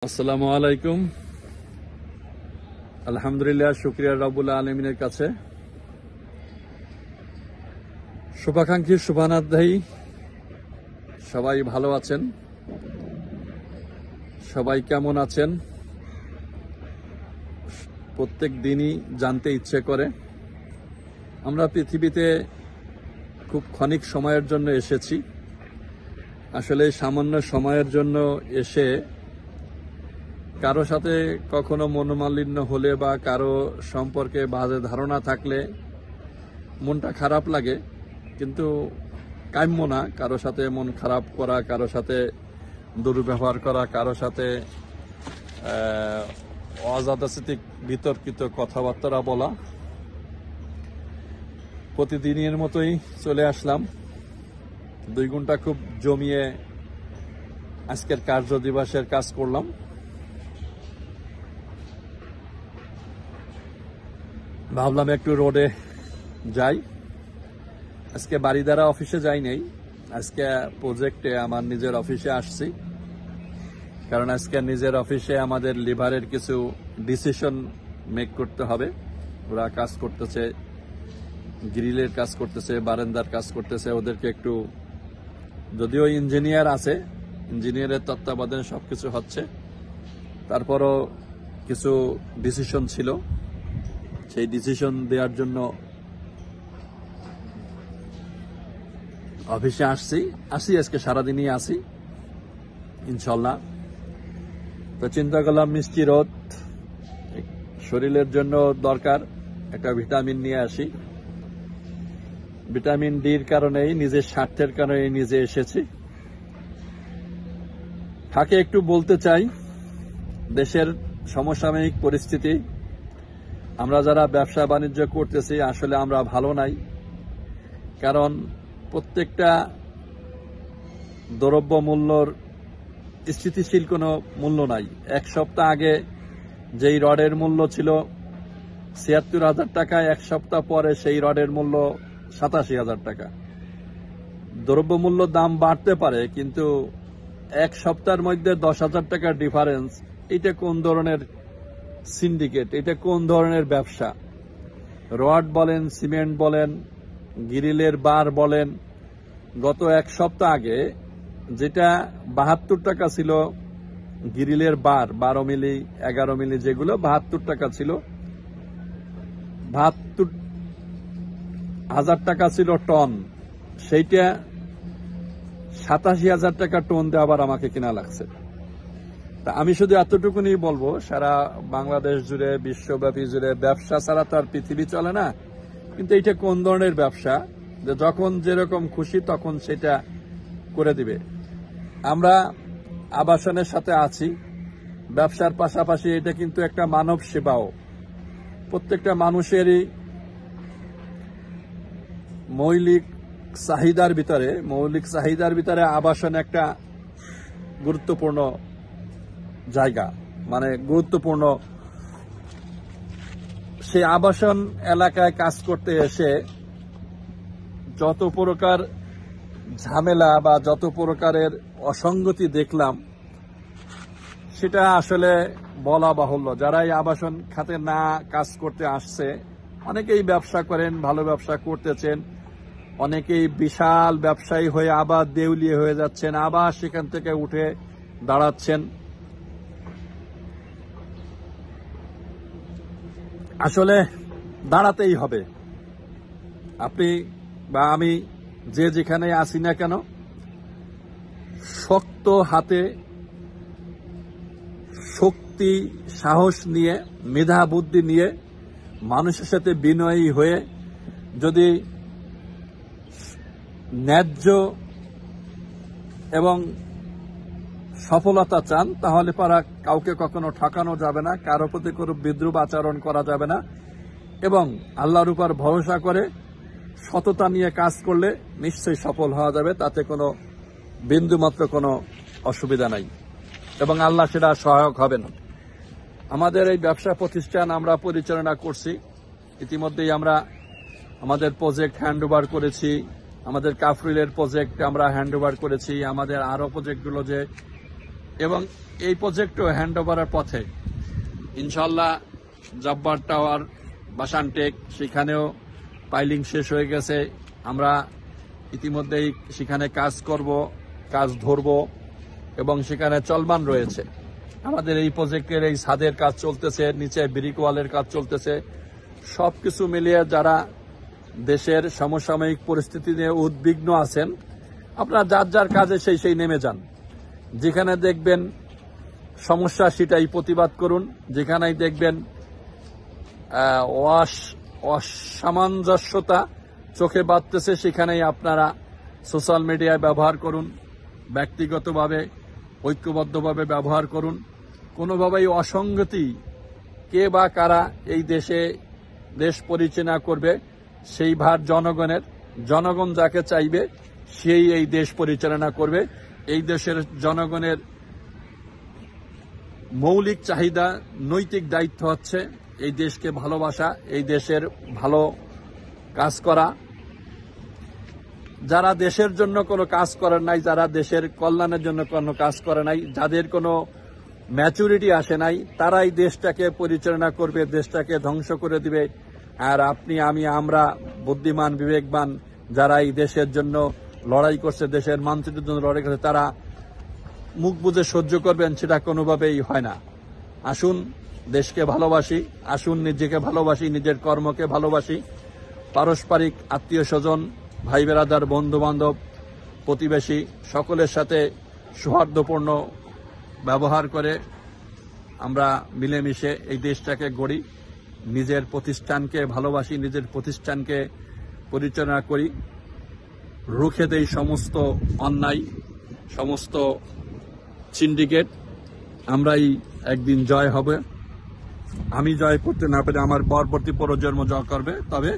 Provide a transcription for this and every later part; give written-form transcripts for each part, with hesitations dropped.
আসসালামু আলাইকুম। আলহামদুলিল্লাহ, শুকরিয়া রাব্বুল আলামিনের কাছে। শুভাকাঙ্ক্ষী শুভানাধ্যায়ী সবাই ভালো আছেন? সবাই কেমন আছেন? প্রত্যেক দিনই জানতে ইচ্ছে করে। আমরা পৃথিবীতে খুব ক্ষণিক সময়ের জন্য এসেছি। আসলে সামান্য সময়ের জন্য এসে কারো সাথে কখনো মনোমালিন্য হলে বা কারো সম্পর্কে বাজে ধারণা থাকলে মনটা খারাপ লাগে, কিন্তু কাম্য না কারো সাথে মন খারাপ করা, কারো সাথে দুর্ব্যবহার করা, কারো সাথে অযাഥാর্থিক বিতর্কিত কথাবার্তা বলা। প্রতিদিনের মতোই চলে আসলাম। 2 ঘন্টা খুব জমিয়ে আজকের কার্য দিবসের কাজ করলাম। ভাবলাম একটু রোডে যাই। আজকে বাড়িদারা অফিসে যাই নাই, আজকে প্রজেক্টে আমার নিজের অফিসে আসছি। কারণ আজকে নিজের অফিসে আমাদের লিভারের কিছু ডিসিশন মেক করতে হবে। ওরা কাজ করতেছে, গ্রিলের কাজ করতেছে, বারান্দার কাজ করতেছে। ওদেরকে একটু, যদিও ইঞ্জিনিয়ার আছে, ইঞ্জিনিয়ারের তত্ত্বাবধানে সবকিছু হচ্ছে, তারপরও কিছু ডিসিশন ছিল, সেই ডিসিশন দেওয়ার জন্য অফিসে আসি। আজকে সারাদিনই আসি ইনশাল্লাহ। তো চিন্তা করলাম মিষ্টি রোদ শরীরের জন্য দরকার, একটা ভিটামিন নিয়ে আসি। ভিটামিন ডির কারণেই, নিজের স্বার্থের কারণে নিজে এসেছি। ফাঁকে একটু বলতে চাই দেশের সমসাময়িক পরিস্থিতি। আমরা যারা ব্যবসা বাণিজ্য করতেছি আসলে আমরা ভালো নাই। কারণ প্রত্যেকটা দ্রব্য মূল্যর স্থিতিশীল কোনো মূল্য নাই। 1 সপ্তাহ আগে যেই রডের মূল্য ছিল ৭৬,০০০ টাকা, 1 সপ্তাহ পরে সেই রডের মূল্য ৮৭,০০০ টাকা। দ্রব্য মূল্য দাম বাড়তে পারে, কিন্তু 1 সপ্তাহের মধ্যে 10,০০০ টাকার ডিফারেন্স, এটা কোন ধরনের সিন্ডিকেট? এটা কোন ধরনের ব্যবসা? রড বলেন, সিমেন্ট বলেন, গ্রিলের বার বলেন, গত 1 সপ্তাহ আগে যেটা ৭২ টাকা ছিল গ্রিলের বার, 12 মিলি 11 মিলি যেগুলো ৭২ টাকা ছিল, ৭২,০০০ টাকা ছিল টন, সেইটা ৮৭,০০০ টাকা টন দিয়ে আবার আমাকে কিনা লাগছে। তা আমি শুধু এতটুকুনি বলবো, সারা বাংলাদেশ জুড়ে, বিশ্বব্যাপী জুড়ে ব্যবসা ছাড়া তো আর পৃথিবী চলে না। কিন্তু এটা কোন ধরনের ব্যবসা যে যখন যেরকম খুশি তখন সেটা করে দিবে? আমরা আবাসনের সাথে আছি, ব্যবসার পাশাপাশি এটা কিন্তু একটা মানব সেবাও। প্রত্যেকটা মানুষেরই মৌলিক চাহিদার ভিতরে আবাসন একটা গুরুত্বপূর্ণ জায়গা, মানে গুরুত্বপূর্ণ। সেই আবাসন এলাকায় কাজ করতে এসে যত প্রকার ঝামেলা বা যত প্রকারের অসঙ্গতি দেখলাম, সেটা আসলে বলা বাহুল্য। যারা এই আবাসন খাতে না কাজ করতে আসছে, অনেকেই ব্যবসা করেন, ভালো ব্যবসা করতেছেন, অনেকেই বিশাল ব্যবসায়ী হয়ে আবার দেউলিয়া হয়ে যাচ্ছেন, আবার সেখান থেকে উঠে দাঁড়াচ্ছেন। আসলে দাঁড়াতেই হবে। আপনি বা আমি যে যেখানে আসি না কেন, শক্ত হাতে, শক্তি সাহস নিয়ে, মেধা বুদ্ধি নিয়ে, মানুষের সাথে বিনয়ী হয়ে যদি ন্যায্য এবং সফলতা চান, তাহলে পারা কাউকে কখনো ঠকানো যাবে না, কারো প্রতি কোনো বিদ্রুপ আচরণ করা যাবে না, এবং আল্লাহর উপর ভরসা করে সততা নিয়ে কাজ করলে নিশ্চয়ই সফল হওয়া যাবে। তাতে কোনো বিন্দুমাত্র কোনো অসুবিধা নাই, এবং আল্লাহ সেটা সহায়ক হবেন। আমাদের এই ব্যবসা প্রতিষ্ঠান আমরা পরিচালনা করছি। ইতিমধ্যেই আমরা আমাদের প্রজেক্ট হ্যান্ড ওভার করেছি, আমাদের কাফরিলের প্রজেক্ট আমরা হ্যান্ড ওভার করেছি, আমাদের আরো প্রজেক্টগুলো যে এবং এই প্রজেক্টও হ্যান্ড ওভারের পথে। ইনশাল্লাহ জব্বার টাওয়ার, বাসানটেক, সেখানেও পাইলিং শেষ হয়ে গেছে। আমরা ইতিমধ্যেই সেখানে কাজ করব, কাজ ধরব এবং সেখানে চলমান রয়েছে। আমাদের এই প্রজেক্টের এই ছাদের কাজ চলতেছে, নিচে ব্রিক ওয়ালের কাজ চলতেছে। সবকিছু মিলিয়ে যারা দেশের সমসাময়িক পরিস্থিতি নিয়ে উদ্বিগ্ন আছেন, আপনারা যার যার কাজে সেই নেমে যান। যেখানে দেখবেন সমস্যা সেটাই প্রতিবাদ করুন। যেখানেই দেখবেন অসামঞ্জস্যতা চোখে বাঁধতেছে, সেখানেই আপনারা সোশ্যাল মিডিয়ায় ব্যবহার করুন, ব্যক্তিগতভাবে ঐক্যবদ্ধভাবে ব্যবহার করুন। কোনোভাবেই অসঙ্গতি কে বা কারা এই দেশ পরিচালনা করবে সেই ভার জনগণের। জনগণ যাকে চাইবে সেই এই দেশ পরিচালনা করবে। এই দেশের জনগণের মৌলিক চাহিদা, নৈতিক দায়িত্ব হচ্ছে এই দেশকে ভালোবাসা, এই দেশের ভালো কাজ করা। যারা দেশের জন্য কোনো কাজ করে নাই, যারা দেশের কল্যাণের জন্য কোনো কাজ করে নাই, যাদের কোনো ম্যাচুরিটি আসে নাই, তারাই দেশটাকে পরিচালনা করবে, দেশটাকে ধ্বংস করে দিবে। আর আপনি, আমরা বুদ্ধিমান, বিবেকবান যারা এই দেশের জন্য লড়াই করছে, দেশের মানুষের জন্য লড়াই করছে, তারা মুখ বুজে সহ্য করবেন, সেটা কোনোভাবেই হয় না। আসুন দেশকে ভালোবাসি, আসুন নিজেকে ভালোবাসি, নিজের কর্মকে ভালোবাসি। পারস্পরিক আত্মীয় স্বজন, ভাই বেরাদার, বন্ধু বান্ধব, প্রতিবেশী সকলের সাথে সৌহার্দ্যপূর্ণ ব্যবহার করে আমরা মিলেমিশে এই দেশটাকে গড়ি। নিজের প্রতিষ্ঠানকে ভালোবাসি, নিজের প্রতিষ্ঠানকে পরিচালনা করি, রুখে দেই সমস্ত অন্যায়, সমস্ত সিন্ডিকেট। আমরাই একদিন জয় হবে। আমি জয় করতে না পেরে আমার পরবর্তী প্রজন্ম জয় করবে। তবে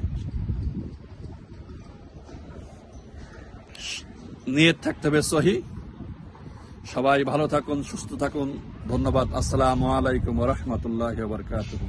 নিয়ত থাকতে হবে সহি। সবাই ভালো থাকুন, সুস্থ থাকুন। ধন্যবাদ। আসসালামু আলাইকুম ওয়া রাহমাতুল্লাহি ওয়া বারাকাতুহু।